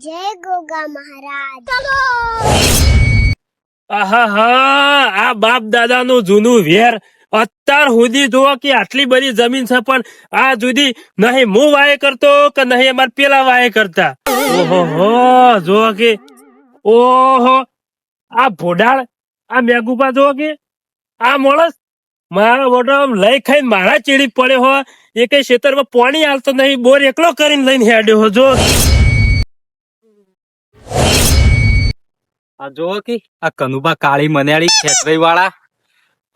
જય ગોગા મહારાજ. ચલો આહા આ બાપ દાદા નું જૂનું વેર અત્યાર સુધી જુઓ કે આટલી બધી જમીન છે પણ આ સુધી નહીં હું વાય કરતો કે નહીં અમાર પેલા વાય કરતા. ઓહો હો જુઓ કે ઓહો આ ભોડાળ આ મેઘુપા જુઓ કે આ માણસ મારા મોટો લઈ ખાઈને મારા ચીડી પડ્યો હો એ કઈ ખેતરમાં પાણી હાલતો નહીં બોર એકલો કરીને લઈને હેડ્યો હો જો. આ જોવો કે આ કનુબા કાળી મન્યાળી ખેતરી વાળા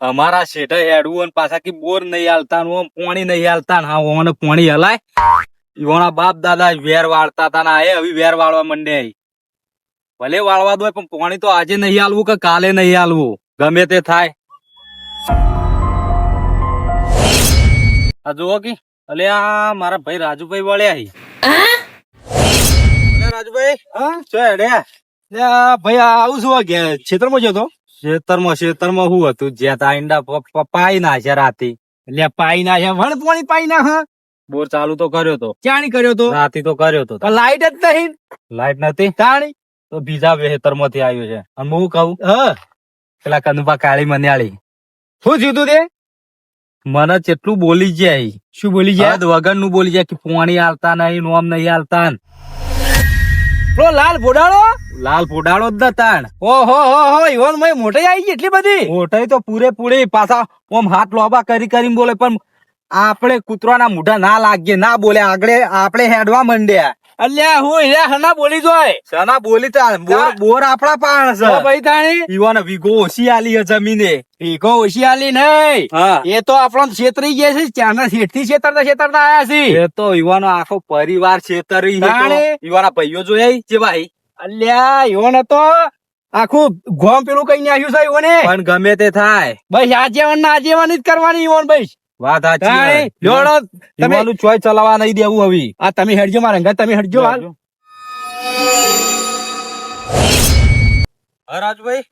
અમારા શેઠે હેડવું અને પાછા કે બોર નહીં હાલતા ઓમ પોણી નહીં હાલતા હા ઓને પોણી હલાય ઈવોના બાપ દાદા વેર વાળતા હતા ને આ હવે વેર વાળવા મંડે ભલે વાળવા દો પણ પોણી તો આજે નહીં હાલવું કે કાલે નહીં હાલવું ગમે તે થાય. આ જોવો કે અલે આ મારા ભાઈ રાજુભાઈ વળ્યા રાજુભાઈ હા શું હેડ્યા ભાઈ આવું શું ખેતરમાં જતો ખેતરમાં શું હતું જ્યાં ઈંડા પાઈ નાખ્યા રાતે એટલે પાઈ નાખ્યા વણ પાણી પાઈ નાખ બોર ચાલુ તો કર્યો તો ક્યાં કર્યો તો રાતે તો કર્યો તો લાઈટ જ નહીં લાઈટ નથી તાણી તો બીજા ખેતરમાંથી આવ્યો છે અને હું કહું પેલા કનુપા કાળી મન્યાળી શું થયું તે મને જેટલું બોલી જાય શું બોલી જાય વગર નું બોલી જાય કે પોણી હાલતા નહીં નોમ નહીં હાલતા લાલ ફોડાળો જ તાણ ઓહો હો ઈવન મય મોટાઈ આવી ગઈ એટલી બધી મોટાઈ તો પૂરેપૂરી પાછા ઓમ હાથ લોબા કરીને બોલે પણ આપણે કૂતરાના મુઢા ના લાગીએ ના બોલે આગળ આપણે હેડવા મંડ્યા અલ્યા હું હના બોલી જોય સના બોલી બોર આપડા પાણ છે ભાઈ તાણી ઈવન વીઘો ઓછી આલી હે જમીને વીઘો ઓછી આલી નહીં એ તો આપણો છેતરી ગયા છે ત્યાંના શેઠ થી છેતરતા આયા છે એ તો ઈવાનો આખો પરિવાર છેતરી ઈવાના ભાઈઓ જોયા છે ભાઈ અલ્યા ઈવન તો આખું ગોમ પેલું કઈ નાખ્યું છે ઈવને પણ ગમે તે થાય બસ આજીવન ના આજીવન જ કરવાની ઈવન ભાઈ વાત સાચી જોડો તમે ચોય ચલાવવા નહીં દેવું હવે આ તમે હેડજો મારા અંગત તમે હેડજો હાલ રાજભાઈ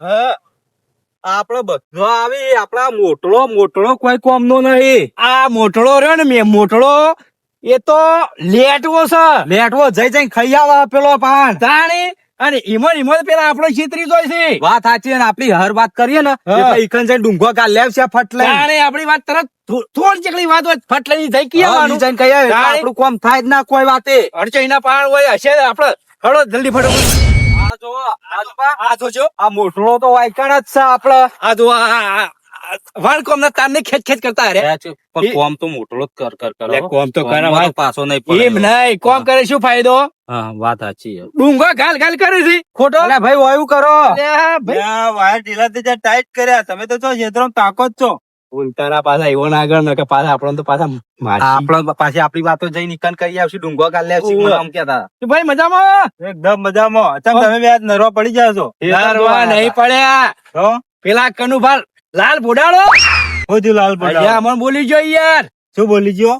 આપડે બધો આવી આપડા મોટલો કોઈ કોમ નો નહીં આ મોટલો રહ્યો ને મેં મોટલો એ તો લેટવો છે લેટવો જઈ ખાઈ આવા પેલો પાન તાણી અને ઈમન પેલા આપડો છેતરી જોય છે વાત સાચી ને આપડી હર વાત કરીએ ને ઈકન જઈને ડુંગો કા લેવ છે ફટલે આપડી વાત તરત થોડી જેટલી વાત હોય ફટલે ની જઈ કીવાનું જઈને કહી આપણું કોમ થાય જ ના કોઈ વાતે અડચઈ ના પાણ હોય હશે આપડે હળો જલ્દી ફટો આ જો આ મોટલો તો વાયકણ જ છે આપડે આ જો વાળ કોમ ના તાર ને ખેચ કરતા રે પણ કોમ તો મોટલો જ કર કોમ તો કરે પાછો નહીં પડે એમ નહીં કોમ કરે શું ફાયદો હા વાત સાચી ડુંગો ગાલ કરે છે ખોટો અલે ભાઈ વાયુ કરો ભાઈ વાયર ઢીલા તે ટાઈટ કર્યા તમે તો છો ક્ષેત્રો તાકો જ છો ઉલટાના પાછા એવો ના આગળ કે પાછા આપણને તો પાછા આપણે પાછી આપણી વાતો જઈ નિકન કરી આવશું ડુંગો ગાલ લેવશું આમ કેતા ભાઈ મજામાં એકદમ મજામાં અચાનક તમે બે નરવા પડી જાવ છો નરવા નહીં પડ્યા તો પેલા કનુભાઈ લાલ ફોડાળો હોજો લાલ ફોડાળો મને બોલી જો યાર શું બોલી જો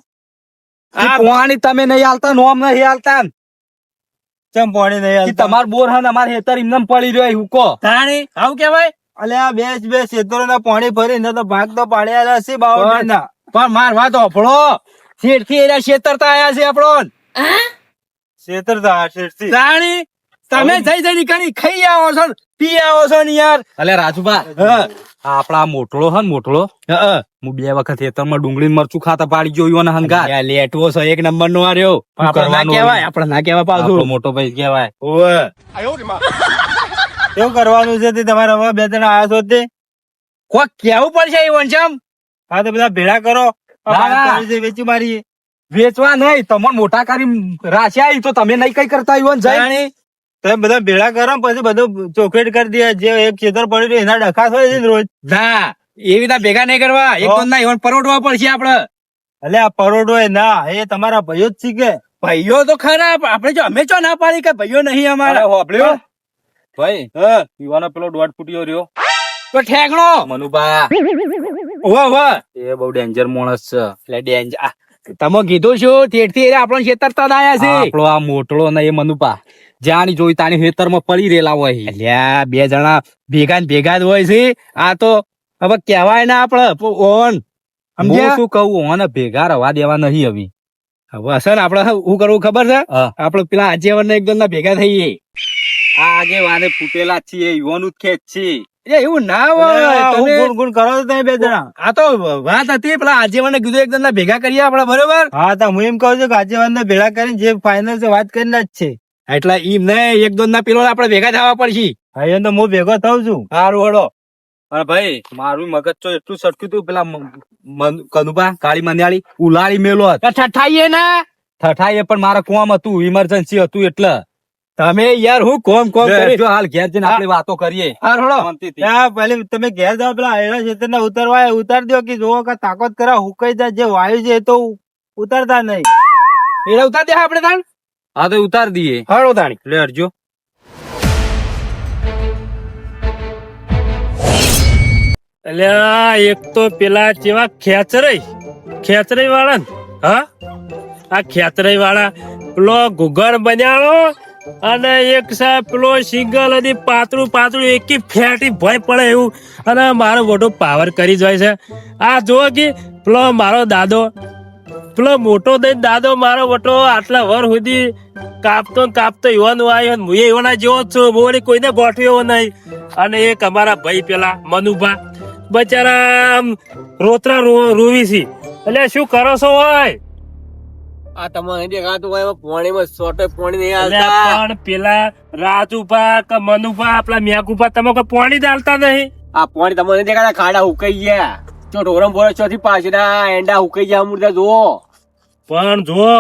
આ પાણી તમે નહીં હાલતા નોમ નહીં હાલતા ચમ પાણી નહીં હાલતા તમાર બોર હન અમાર હેતર ઇમનમ પડી રહ્યો હુકો તાણી આવું કેવાય અલે આ બે ક્ષેત્રો ના પાણી ભરી ને તો ભાગ તો પાડ્યા હશે બાવળના પણ માર વાત ઓફળો શેઠ થી એના છેતરતા આયા છે આપણો છેતરતા શેઠ થી તાણી તમે જઈ નીકળી ખાઈ આવો છો પી આવો છો ને યાર અલે રાજુભા આપડા મોટલો હન મોટલો હું 2 વખત ખેતરમાં ડુંગળી મરચું ખાતા પાડી ગયો ને હંગા લેટવો છે 1 નંબર નો આર્યો આપડે ના કેવાય પાછું મોટો ભાઈ કેવાય ઓય કેવું કરવાનું છે તે તમારે હવે 2 જણા આયા છો તે કોઈ કેવું પડશે એ વંશમ હા તો બધા ભેળા કરો વેચી મારી વેચવા નહીં તમને મોટા કરી રાખ્યા તો તમે નહીં કઈ કરતા ઈવન જાય તમે બધા ભેળા કરો પછી બધું ચોખેટ કરી દે જે એક ખેતર પડ્યું એના ડખા હોય છે રોજ ના એવી રીતે ભેગા નહીં કરવા એક તો ના ઈવન પરોડવા પડશે આપડે એટલે આ પરોડો ના એ તમારા ભાઈઓ જ શીખે ભાઈઓ તો ખરા આપડે જો અમે ચો ના પાડી કે ભાઈઓ નહીં અમારા હોબળ્યો ભાઈ યુવાનો પેલો 1.5 ફૂટિયો રહ્યો તો ઠેકણો મનુભા ઓહો એ બહુ ડેન્જર માણસ છે એટલે ડેન્જર તમે કીધું શું તેથી આપણો ખેતરતા આયા છે આપણો આ મોટલો ને એ મનુભા જાણી જોઈ તાણી ખેતરમાં પડી રેલા હોય એટલે 2 જણા ભેગા જ હોય છે આ તો હવે કેવાય ના આપડે ઓન સમજ્યા શું કહું ઓને ભેગા રવા દેવા નહીં હવે હવે સર આપડે શું કરવું ખબર છે? આપડે પેલા આજેવન એકદમ ના ભેગા થઈએ. આ આગેવાને ફૂટેલા છીએ, યુવાનું જ ખેંચ છે. એવું ના હોય. તમે ગુણ કરો છો તમે બે જણા. આ તો વાત હતી, પેલા આજેવન ને કીધું એકદમ ના ભેગા કરીએ આપડે, બરોબર? હા તો હું એમ કહું છું કે આજેવન ને ભેગા કરીને જે ફાઇનલ છે વાત કરીને જ છે. એટલે ઈમ ને એક દોન ના પેલો આપડે ભેગા થવા પડશે. હા એ તો હું ભેગો થઉં છું. સારું હળો. અરે ભાઈ મારું મગજ તો એટલું સટક્યું તું પેલા કનુભા કાળી મંદિયાળી ઉલાળી મેલો ઠઠાઈએ ને ઠઠાઈએ પણ મારા કોમ હતું, ઇમરજન્સી હતું એટલે તમે યાર હું કોમ કરી હાલ ઘેર જઈને આપણે વાતો કરીએ. પેલી તમે ઘેર જાઓ પેલા એના ક્ષેત્ર ને ઉતાર દો કે જોવો કે તાકાત કરા હુકાઈ જાય જે વાયુ છે એ તો ઉતારતા નહીં. એટલે ઉતાર દે આપડે તાણ. હા તો ઉતાર દઈએ. હળો તાણી લે અરજો. અલ્યા એક તો પેલા જેવા ખેચરઈ વાળા ને હા આ ખેચરઈ વાળા પેલો ઘુગર બન્યાળો અને એક સાહેબ પેલો સિંગલ અને પાતળું એકી ફેટી ભય પડે એવું અને મારો મોટો પાવર કરી જાય છે. આ જો કે પેલો મારો દાદો પેલો મોટો દઈને દાદો મારો મોટો આટલા વર સુધી કાપતો યુવાનું આવ્યો હું એવાના જેવો જ છું. બોલી કોઈને ગોઠવ્યો નહીં. અને એક અમારા ભાઈ પેલા મનુભા બચારા આમ રોતરા રોવી છે. એટલે શું કરો છો હોય? આ તમારે દેખાતું હોય પાણીમાં સોટે પાણી નહીં આવતા. પણ પેલા રાજુભા કે મનુભા આપડા મેઘુભા તમે કોઈ પાણી ડાલતા નહીં. આ પાણી તમને દેખાતા ખાડા હુકાઈ ગયા. ચો ઢોરમ બોરે ચોથી પાછના એંડા હુકાઈ ગયા અમૃતા જુઓ. પણ જો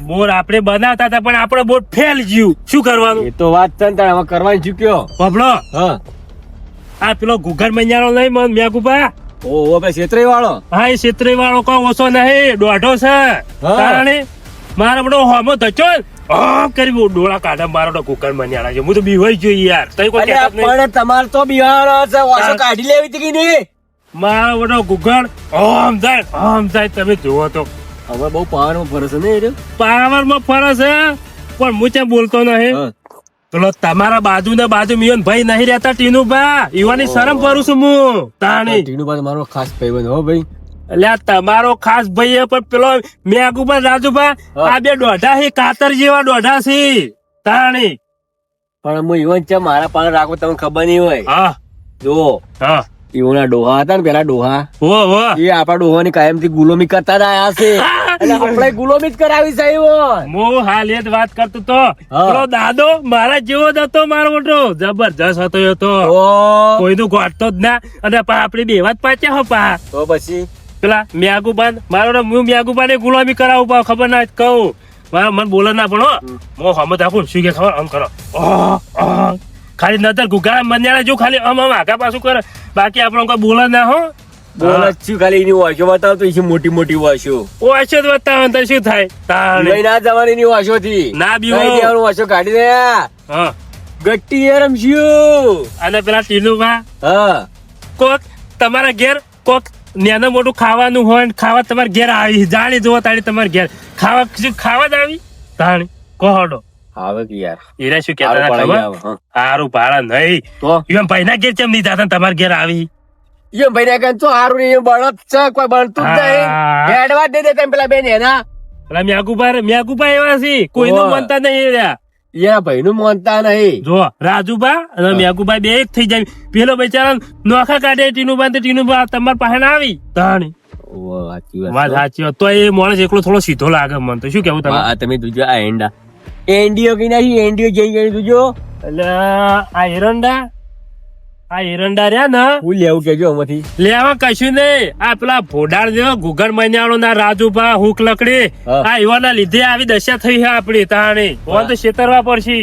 બોર આપણે બનાવતા હતા પણ આપડે બોર ફેલ ગયું. શું કરવાનું? એ તો વાત છે ને હવે કરવાની ચૂક્યો. પબલો હા આ પેલો ઘુઘર મૈયાનો નહીં મન મેઘુભા. ઓહો બે છેતરી વાળો. હા એ છેતરી વાળો કોઈ ઓછો નહીં, દોઢો છે. કારણે મારા બધો હોમો ધચો કરી ડોળા કાઢા મારો ઘુઘર મૈયાળા છે. હું તો બીવાઈ ગયો યાર. તઈ કોઈ કહેતા જ નહીં. પણ તમારે તો બિહાર છે ઓછો કાઢી લેવી હતી કે નહીં? મારો બધો ઘુઘર આમ જાય તમે જુઓ તો હવે બહુ પાવર માં ફરસ ને. પાવર માં ફરસ છે પણ હું ત્યાં બોલતો નહીં. પેલો તમારા બાજુ મિયન ભાઈ નહીં રહેતા ટીનુભા ઈવાની શરમ કરું છું હું. તાણી ટીનુભા મારો ખાસ ભાઈ હો ભાઈ. એટલે તમારો ખાસ ભાઈ પણ પેલો મેઘુભા રાજુભા આ બે દોઢા છે, કાતર જેવા દોઢા છે. તાણી પણ હું ઈવન છે મારા પાસે રાખો તમને ખબર નહીં હોય. હા જો હા ઈવોના ડોહા હતા ને પેલા ડોહા વો એ આપડા ડોહાની કાયમ થી ગુલામી કરતા રહ્યા છે. એટલે આપણે ગુલામી જ કરાવી છે ઈવોન. હું હાલ એ જ વાત કરતો તો પેલો દાદો મારા જેવો જ હતો. મારો મોટો જબરજસ્ત હતો એ તો કોઈનું ગોઠતો જ ના. અને આપડે બે વાત પાચ્યા હો પા તો પછી પેલા મેઘુબાન મારો હું મેઘુબાને ગુલામી કરાવું પા ખબર ના કહું મારા મન બોલે ના પણ હો હમ રાખું શું કે ખબર આમ કરો ખાલી નતર ગુગાડા મંજાળા જો ખાલી આમ આગા પાછું કરે બાકી આપણો કોઈ બોલે ના હો. બોલ જ ખાલી એની વાશો બતાવતો એ મોટી વાશો ઓછો જ બતાવે તો શું થાય? તાણે ના જવાની ની વાશો થી ના બીવો વાશો કાઢી દે. હા ગટ્ટી એ રમશું. અને પેલા ટીનુભા હા કોક તમારા ઘેર કોક નાનું મોટું ખાવાનું હોય ને ખાવા તમારે ઘેર આવી જાણી જુઓ તાણી તમારે ઘેર ખાવા જ આવી તાણી કોહડો આવે કે યાર એરા શું કેતા ખબર? સારું ભાડા નહીં તો એમ ભાઈ ના ઘેર કેમ નહીં જાતા તમારે ઘેર આવી? એમ ભાઈ ના તો સારું નહીં બળદ છે કોઈ બળતું જ નહીં. હેડવા દે દે પેલા બેન એના પેલા મેઘુભા એવા છે કોઈનું માનતા નહીં રહ્યા. એના ભાઈ નું માનતા નહીં. જો રાજુભા અને મેઘુભા બે એક થઈ જાય. પેલો બિચારા નોખા કાઢે ટીનુભા ટીનુભા તમારા પાસે ના આવી તાણી વાત સાચી વાત. તો એ માણસ એકલો થોડો સીધો લાગે મને તો. શું કેવું તમે? તમે જોજો આ એંડા એનડીઓ કઈ નાખી એનડીઓ જઈ ગઈ જોજો. એટલે આ એરંડા રહ્યા ને હું લેવું કેજો આમાંથી લેવા કશું નહીં. આ પેલા ભોડાળ જેવો ઘુઘર મૈયાળો ના રાજુભા હુક લકડી આ એવાના લીધે આવી દશા થઈ છે આપડી તાણી. તો છેતરવા પડશે.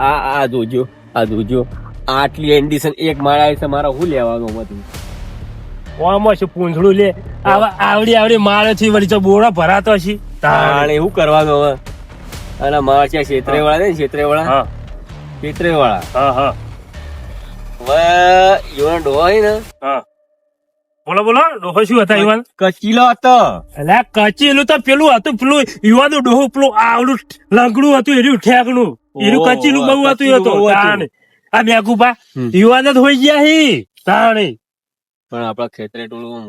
આ જોજો આટલી એન્ડિશન એક માળા છે મારા હું લેવાનું આમાંથી? આમાં શું પૂંછડું લે આવડી માળે થી વળી બોરા ભરાતો છે તાણે શું કરવાનું હવે? અને મારા છે ક્ષેત્રે વાળા ને ક્ષેત્રે વાળા હા હવે યુવાન ડોહા ને બોલો ડોહો શું હતા યુવાન? કચીલો હતો. એટલે કચીલું તો પેલું હતું પેલું યુવાનું ડોહું પેલું આવડું લંગડું હતું એનું ઠેકણું એનું કચીલું બહુ હતું એ તો તાણે. આ મેઘુભા યુવાન જ હોઈ ગયા હી તાણે. પણ આપડા ખેતરે ટોળું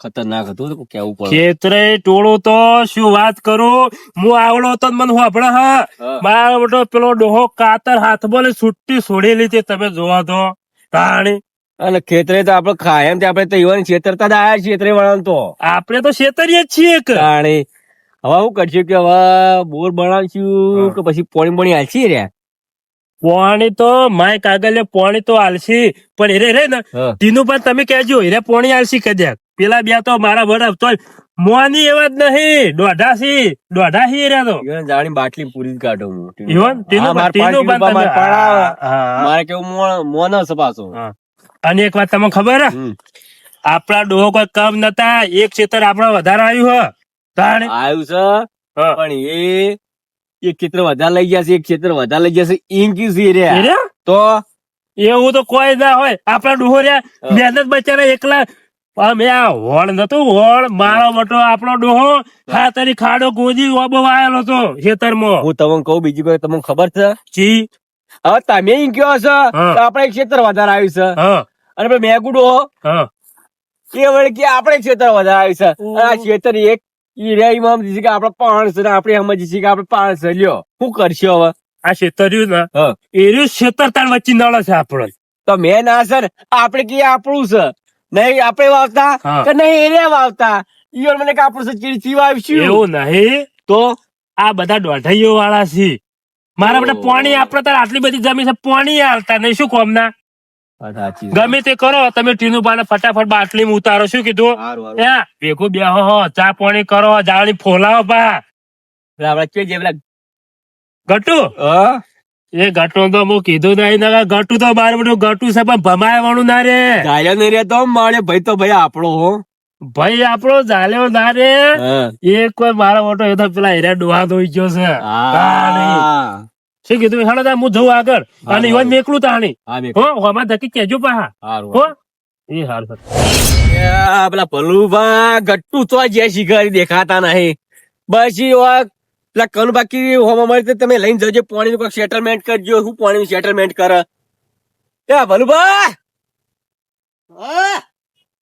ખતરનાક હતું તો કેવું પડે. ખેતરે ટોળું તો શું વાત કરું, હું આવડો તો મને હોભળે હા, હા. મારો મોટો પેલો ડોહો કાતર હાથમાં લઈને છૂટી છોડેલી તે તમે જોવા તો તાણી. અને ખેતરે તો આપડે ખાય એમ આપડે તો યુવાન છેતરતા જ આયા છીએ, ખેતરે વાળા તો આપણે તો છેતરીએ જ છીએ કે. તાણી. હવે શું કરશું કે હવે બોર બનાવશું કે પછી પોણી હાલશી રે. પોણી તો માય કાગળ પોણી તો આલસી, પણ રે ને હા. ટીનું પણ તમે કહેજો હીરે પોણી આલસી કદ્યા. પેલા બે તો મારા વડા તો મોની એવા જ નહીં, દોઢાસી રે તો યુવાન જાણી બાટલી પૂરી જ કાઢો હું. ઈવન ટીનું હા, માર ટીનું પાણી પણ માર તમે- પાણા. હા. મારે કેવું મોન છે પાછું. હા. અને એક વાત તમને ખબર હે? હમ. આપણા ડોહો કોઈ કમ નતા, એક ખેતર આપડે વધારે આવ્યું હ તાણે. આવ્યું છે હા. પણ એક ક્ષેત્ર વધારે લઈ ગયા છે, એક ક્ષેત્ર વધારે લઈ ગયા છે, એમ કીધું રે. એ રે? તો એવું તો કોઈ ના હોય, આપડા ડોહો રહ્યા હા. મહેનત બચારા એકલા. અમે આ હોળ નતું હોળ, મારો મોટો આપણો ડોહો ખાતરી ખાડો ગોજી ઓબો આયેલો હતો ખેતરમાં. હું તમને કહું બીજી કોઈ તમને ખબર છે? જી. હવે તમે એમ કહો છો હા. કે આપણે એક ક્ષેત્ર વધારે આવ્યું છે, હા. અને પેલો મેગુડો હા. એ વળી કે આપણે ક્ષેત્ર વધારે આવ્યું છે. અને આ ક્ષેત્ર એક ઈ રે ઈમાં સમજી છે કે આપણે 500 ને આપણે સમજી છીએ કે આપણે 500 લ્યો. શું કરશો હવે? આ છેતર્યું ને હા. એર્યું છેતરતાણ વચ્ચે નળ છે આપણો. તો મેં ના સર આપણે કે આપણું છે નહીં, આપણે વાવતા હા. કે નહીં એને વાવતા. ઈયોને મને કે આપણું છે ચીડી ચીવા આવીશું. એવું નહીં, તો આ બધા દોઢાઈઓ વાળા છે. મારા બધા ઓહ. પોણી આપડે તાર આટલી બધી જમીન છે, પોણી હાલતા નહીં, શું કોમના. સાચી છે. ગમે તે કરો તમે ટીનું પાને ફટાફટ બાટલી ઉતારો, શું કીધું હારું, હારું. ત્યાં ભેગું બેહો હો, ચા પાણી કરો, જાળી ફોલાવો પા પેલા આપણે કે જે પેલા ગટુ. હા? એ ગટુ તો હું કીધું નહીં ને, ગટુ તો મારું બધું ગટુ છે, પણ ભમાય વાળું ના રે. ગાયો નહીં રહેતો મારે ભાઈ, તો ભાઈ આપણો હો. ભાઈ આપણો ઝાલ્યો ના રે. હા. એ કોઈ મારો મોટો એ તો પેલા હીરા ડોહા ધોઈ ગયો છે. તાણી. હા. શું કીધું હેડો તાર હું જઉં આગળ, અને ઈવન મેકલું તાણી હા, મેં હો હોમાં ધકી કેજો પાહા હારું, હો. હારું. એ હારું. આ પેલા ભલુભા ગટ્ટુ તો જે શિકારી દેખાતા નહીં. બસ ઈ વાત પેલા કન બાકી હોમાં મળી તો તમે લઈને જજો, પાણીનું કોઈ સેટલમેન્ટ કરજો. શું પાણીનું સેટલમેન્ટ કરે? એ ભલુભા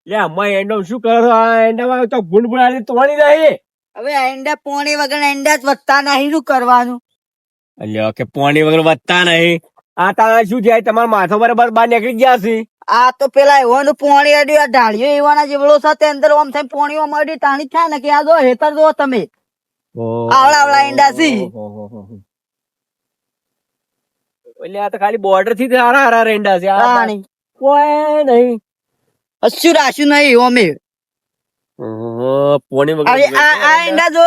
લે અમ્મા એંડો શું કરો છો? આ એંડામાં તો ગુંડબુડાની તોડી નહીં. હવે એંડા પોણી વગર એંડા જ વધતા નહીં, શું કરવાનું? અલ્યા કે પાણી વગર વધતા નહીં. આ તારા શું જાય તમારા માથા બરાબર બહાર નીકળી ગયા છે. આ તો પેલા એવાનું પોણી અડ્યું, આ ઢાળીઓ એવાના જેવડો છે, તે અંદર ઓમ થઈને પોણીઓ મળી તાણી થાય ને કે આ જો હેતર જો તમે આવડા આવડા એંડા છે. એટલે આ તો ખાલી બોર્ડર થી હારા હારા રેંડા છે. આ તાણી કોઈ નહીં. હસ્યું રાશ્યું નહીં અમે. પોણી હવે વગર આ એંડા જો,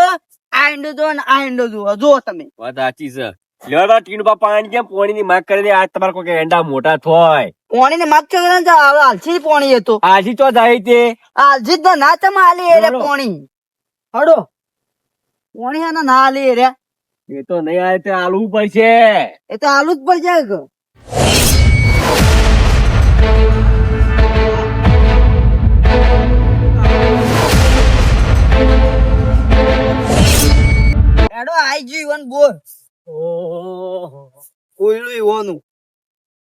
આ એંડો જો ને આ એંડો જો, જો તમે. વાત સાચી છે. લેવા ટીનું પાણી કેમ પોણી ની માંગ કરી દે. આજ તમારે કોઈ એંડા મોટા થોય પોણી ને માગ છો ને હાલસી પોણી એ તો આજી તો જાય તે હાલસી જ ના તમે હાલી એ રે પોણી હડો પોણી આના ના હાલી એ રે, એ તો નહીં આવે તે આલવું પડશે. એ તો હાલું જ પડી જાય કે. એડો આઈ ગયું ઈવન બોલ કોયલું ઈવાનું.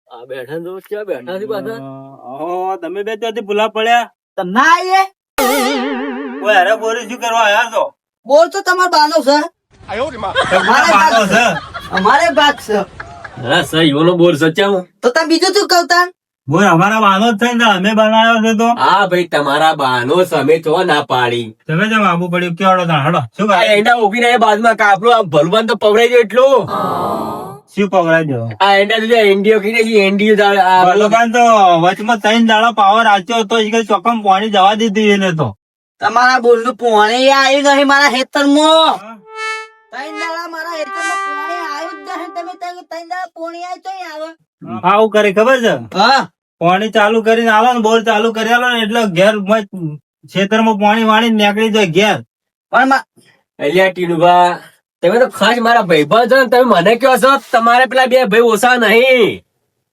આ બેઠા તો ક્યાં બેઠા છે પાછા? તમે બે ત્યાંથી ભૂલા પડ્યા. તમને આઈએ કોઈ હરે બોરી શું કરવા આયા છો? બોલ તો તમાર બાનો છે, તમારા બાનો છે. અમારે બાત છે, હા સહી યોનો બોર સચ્ચા. તો તમે બીજું શું કહતા? બોલ અમારા બાનો જ છે ને, અમે બનાવ્યો છે તો. હા ભાઈ તમારા બાનો સમય તો ના પાડી. તમે જેમ આબુ પડ્યું કેવડો તા હડો શું આ કરે? એંડા ઉભી રહે બાજુમાં કાપડું આ ભલવાન તો પવરાઈ ગયો એટલું. શું પકડાય જો? આ એંડા તો એનડીઓ કીધે એનડીઓ ભગવાન તો વચમાં 3 દાડા પાવર આચ્યો તો ઈ ચોકમ પાણી જવા દીધી એને તો. તમારા બોલનું પોણી આવ્યું નહીં મારા ખેતરમાં. ત્રણ દાડા મારા ખેતરમાં પોણી આવ્યું જ નહીં. તમે ત્રણ દાડા પોણી આવ્યું તોય આવે. આવું કરે ખબર છે? હા પાણી ચાલુ કરીને આલો ને, બોર ચાલુ કરી આલો ને એટલે ઘેર ખેતરમાં પાણી વાળી નીકળી જાય ઘેર. પણ અલ્યા ટીનુભા તમે તો ખાસ મારા ભાઈબંધ છો ને, તમે મને કહો છો તમારે પેલા બે ભાઈ ઓછા નહીં.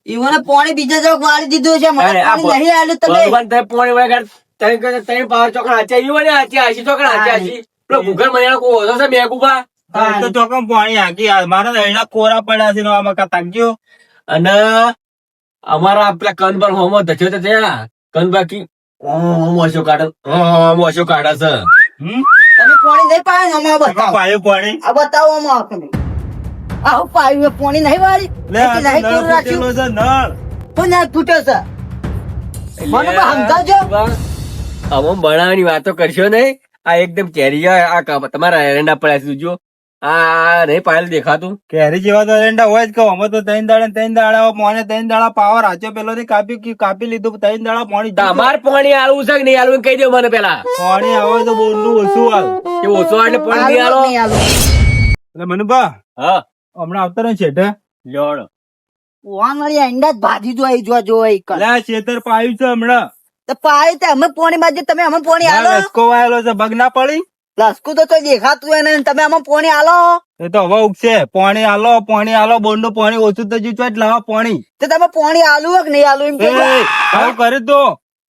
ઈવોને પોણી બીજા જગ વાળી દીધું છે, મને અરે, આ પોણી નહીં આલ્યું તમે. ભગવાન તમે પોણી વગર તમે પાવર ચોકડા આચ્યા ઈ વળી આચ્યા હશી ચોકડા આચ્યા હશી. પેલો ભૂગર મને કોઈ ઓછો છે મેકુભા. તો ચોકમ પાણી હાકી મારા એડા કોરા પડ્યા છે ને આમાં કાંઈ તાક્યો. અને અમારા પેલા કન પર હોમો ધચ્યો તો ત્યાં કન બાકી મોશો કાઢે મોશો કાઢે છે. તમે પાણી નહીં પાય ને અમારે બતાવો પાયું પાણી આ બતાવો અમારે તમે આવું પાયું એ પાણી નહીં વાળી લે આ નહીં નળ પૂરું રાખ્યું ફૂટેલો છે નળ. કોને આ તૂટ્યો છે મને બા સમજાવજો અમો બનાવવાની વાતો કરશો નહીં. આ એકદમ કેરી તમારા એરંડા પડ્યા છે જો. આ નહીં પાયેલ દેખાતું. કેરી જેવા તો એરંડા હોય જ કહો અમે તો ત્રણ દાડા મોને ત્રણ દાડા પાવર હાચો પેલો થી કાપી લીધું ત્રણ દાડા પાણી તમારે પાણી આલવું છે કે નહીં આલવું કહી દો મને પેલા. પાણી આવે તો બોલનું ઓછું હાલ એ ઓછો એટલે પાણી નહીં આલો. નહીં આલું. એટલે મનુભા હા હમણાં આવતા રહે શેઠે લોડ વાનવાળી અંડા જ ભાજી જો આઈ જો જો આઈ કર. એટલે આ ખેતર પાયું છે હમણાં તો પાય તે અમે પાણી બાજુ તમે અમે પાણી આલો આ લસકો વાયેલો છે બગ ના પડી લસકું તો દેખાતું હોય ને તમે અમે પાણી આલો એ તો હવે ઉગશે પાણી આલો બોરનું પાણી ઓછું તો જીતવા જ લાવો પાણી તો તમે પાણી આલુ કે નહીં આલુ એમ એ કે આવું કરી દો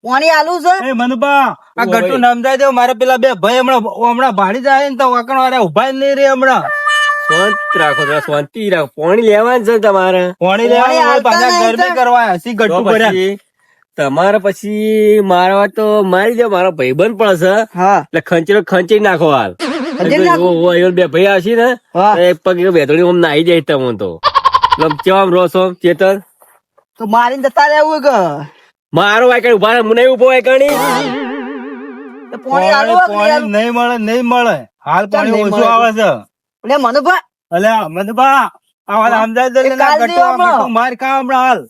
પાણી આલુ છે એ મનુભા આ ગટ્ટુ નમજાઈ દો મારે પેલા બે ભાઈ હમણાં ભાડી જાય ને તો વાકણ વાળા ઉભા જ નહીં રે હમણાં શાંત રાખો જરા શાંતિ રાખો. પાણી લેવાનું છે તમારે. પાણી પાણી લેવા હાલતા પાછા નહીં ગરમી તો. કરવા હસી તો ગટ્ટુ ભર્યા પછી તમારે પછી મારવા તો મારી દો. મારો ભાઈબંધ પણ છે હા એટલે ખંચી નાખો હાલ. ખંચેરી નાખો? એ બે ભાઈ આવશે ને હા. એક પગ બેતડી આમ નાહી જાય તમે તો કેવા રોસો ચેતન તો મારીને જતા રહેવું કે મારો વાયકણ ઉભા રહે, મને ઉભો વાયકણી. તો પાણી આલુ કે નહીં આલુ? નહીં મળે હાલ પાણી નહીં ઓછું મળે? આવે છે એટલે મનુભા અલ્યા મનુભા આ વાત સમજાય દે એ કાલ ગટ્ટુ દેવામાં. ગટ્ટુ માર ખા હમણાં હાલ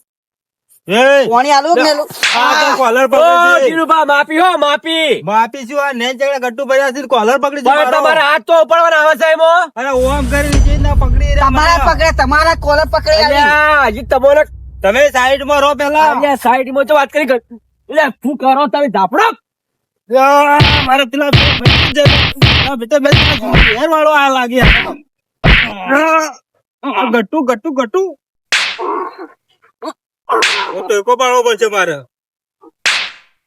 એ પાણી આલુ કે નહીં આલુ? આ તો કોલર ઓ, પકડી છે. ધીરુભા, માપી હો માપી. માપી શું આ નેન ચગડા ગટ્ટુ ભર્યા છે કોલર પકડી છે પણ મારો. તમારા હાથ તો ઉપાડવાના આવે છે એમાં. અરે ઓમ કરી નીચે ના પકડી રે તમારા મને. પકડે તમારા કોલર પકડી આલી. અલ્યા, હજી તમારે તમે સાઈડ માં રહો પેલા સાઈડમાં તો વાત કરી એટલે શું કરો તમે ધાપડો. આ, મારે પેલા બેટા બે ઘેર વાળો આ લાગે ગટ્ટુ ટેકો પાડવો પડશે મારે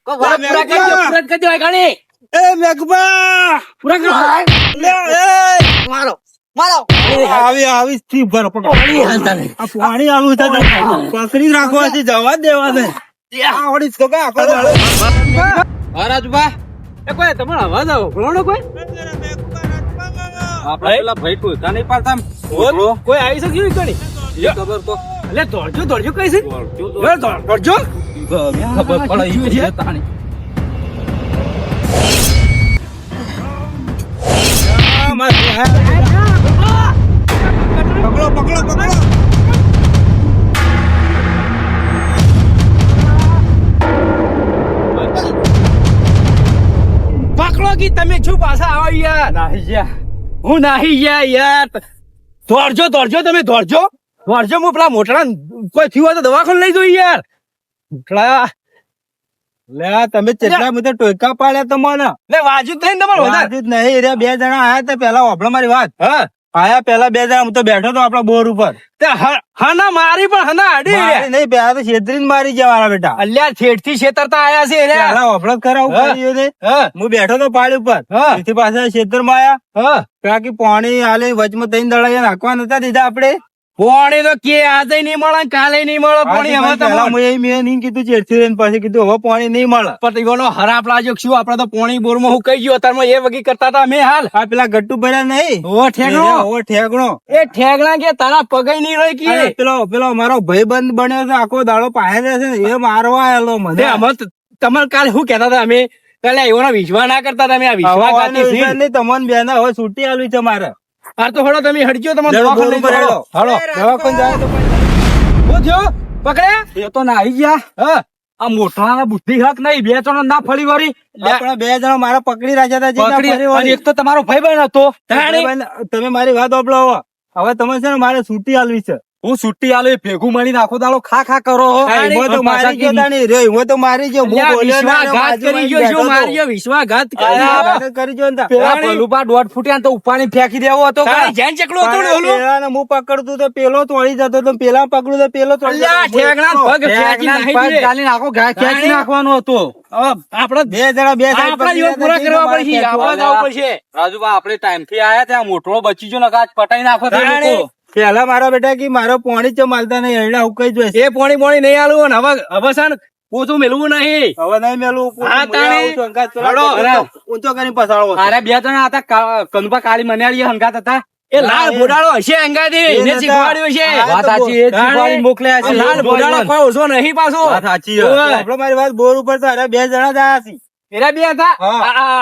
કોઈ વાત મેં પૂરા કરી દો, પૂરા કરી દો વાયકણી. એ મેઘબા પૂરા કરો. લે, એ મારો મારો આવી સ્ટીપ ભરો પકડો. આ પાણી આલું છે પકડી રાખવા છે જવા જ દેવા છે આવડી તો કા આખો દાડો. એ કોઈ તમારો અવાજ આવો બોલો કોઈ આપણા પેલા ભાઈ ટોયકા નહીં પાડતા કોઈ આવી શક્યું કણી ખબર તો એટલે દોડજો કઈ છે દોડજો ખબર પડે તાણી પકડો પકડો કે તમે શું પાછા આવો યાર હું નાહી ગયા યાર દોડજો તમે દોડજો હું પેલા મોટડા કોઈ થયું હોય તો દવાખાને લઈ જઉં યાર મોટડા લે તમે ચેટલા બધા ટોયકા પાડ્યા તમને લે વાજુ જ થઈને તમારે વધારે વાજુ જ નહીં રે બે જણા આયા તે પેલા વાપરો મારી વાત હા આયા પેલા બે જણા હું તો બેઠો તો આપડા બોર ઉપર તે હના મારી પણ હના અડી મારી નહીં પેલા તો છેતરીને મારી ગયા મારા બેટા અલ્યા છેઠ થી છેતરતા આયા છે રે પેલા વાપરો કરાવું હા. કર્યું ને હા હું બેઠો તો પાડી ઉપર હા. એથી પાછા ખેતર માં આયા હા બાકી પાણી હાલે વચમાં ત્રણ દડા નાખવા નતા દીધા આપડે પોણી તો કે આજે નહીં મળે કાલે નહીં મળે પોણી હવે પેલા તમારે મેં નહીં કીધું ચેડથી રહીને પછી કીધું હવે પાણી નહીં મળે પણ ઈવાનો હરાપ લાગ્યો શું આપડે તો પોણી બોરમાં હું કઈ ગયો અત્યારમાં એ વગી કરતા હતા મેં હાલ આ પેલા ગટ્ટુ ભર્યા નહીં ઓ ઠેકણો ઓ ઠેકણો એ ઠેકણા કે તારા પગાઈ નહીં રહી અરે કે પેલો મારો ભાઈબંધ બન્યો છે આખો દાડો પાસે છે ને એ મારવા આયેલો મને તમારે કાલે શું કેતા હતા અમે કાલે એવાનો વિશ્વાસ ના કરતા તમે આ હવે વિશ્વાસ આનો વિશ્વાસ નહીં તમને બેન હવે છૂટી આલવી છે મારે આ તો હળો તમે હટજો તમારે જરા દવાખાને બોર ઉપર લઈ હેડો. જાઓ. દવાખાને જાય તો શું થયું? પકડ્યા એ તો નાહી ગયા હા આ મોટા બુદ્ધિ હક નહીં બે ત્રણ ના ફળી વાળી આપણા બે જણા મારા પકડી રાખ્યા હતા જે પકડી ના ફરી અને વળી. એક તો તમારો ભાઈ બહેન હતો તમે મારી વાત સાંભળો હવે તમે છે ને મારે છૂટી આલવી છે હું છુટ્ટી આલે ભેગું મળીને આખો દાડો ખા કરો હો. હા, એમાં તો મારી ગયો તાણી રે એમાં તો મારી ગયો હું અલ્યા, બોલ્યો ના, ને વિશ્વાસઘાત બાજુમાં કરી ગયો બેઠો શું તો. માર્યો વિશ્વાસઘાત અલ્યા, કર્યો. વાત જ કરી ગયો ને તા. પેલા ભલુભા દોઢ ફૂટ્યા ને તો ઉપાડી ફેંકી દેવો હતો કાંઈ જેન ચકલું હતું ને ઓલું. પેલાને હું પકડતું તો પેલો તોડી જતો તો પેલા પકડું તો પેલો તોડી અલ્યા, જતો. ઠેકણા પગ ખેંચી ઠેકણા નાખી પગ દે. ગાલીને આખો ઘા ખેંચી તાણી. નાખવાનો હતો આપણે બે જણા બે side આપણા પકડી જીવન પૂરા રહ્યા કરવા હતા, પડશે આવા જવું પડશે. રાજુભા આપણે ટાઈમ થી આયા ત્યાં મોટો બચી ગયો નકા પટાઈ નાખો પેલા મારા બેટા કે મારો પોણી ચમ માલતા નહીં એરડા ઉકાઈ જોઈશે એ પોણી પોણી નહીં આલું અને હવે છે ને પોતું મેળવું નહીં. હવે નહીં મેલું હા, તાણી. ઊંચો કરીને પસાડો અરે બે જણા હતા કનુભા કાળી મનાળી હંગાત હતા. એ લાલ બોડાળો હશે હંગાથી એને શીખવાડ્યું છે. વાત સાચી, એ જ શીખવાડીને મોકલ્યા છે. આ લાલ બોડાળો કોઈ ઓછો નહીં પાછો. વાત સાચી છે. ઓવે. આપડે મારી વાત બોર ઉપર તો અરે 2 જણા જ આયા છે. એરા બે હતા. હા.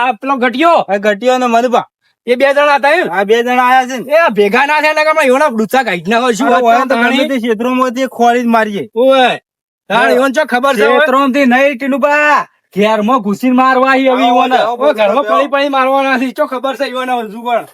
આ પેલો ઘટિયો આ ઘટિયો અને મધુબા એ 2 જણા હતા એમ. આ 2 જણા આયા છે ને. એ ભેગા ના થયા ને કે એવડા ડૂચા કાઢી નાખો. શું વાત અરે કરો તો ગમે તાણી? તે ક્ષેત્રોમાંથી ખોળી જ મારીએ. ઓય. તાણી ઈવોને ચો ખબર છે ઓય? ક્ષેત્રોમાંથી નહીં ટીનુબા, ઘેરમાં ઘૂસીને મારવા હી હવે ઈવોને. ઓય, ઘરમાં પડી પડી મારવાના નથી. ચો ખબર છે ઈવોને હજુ પણ.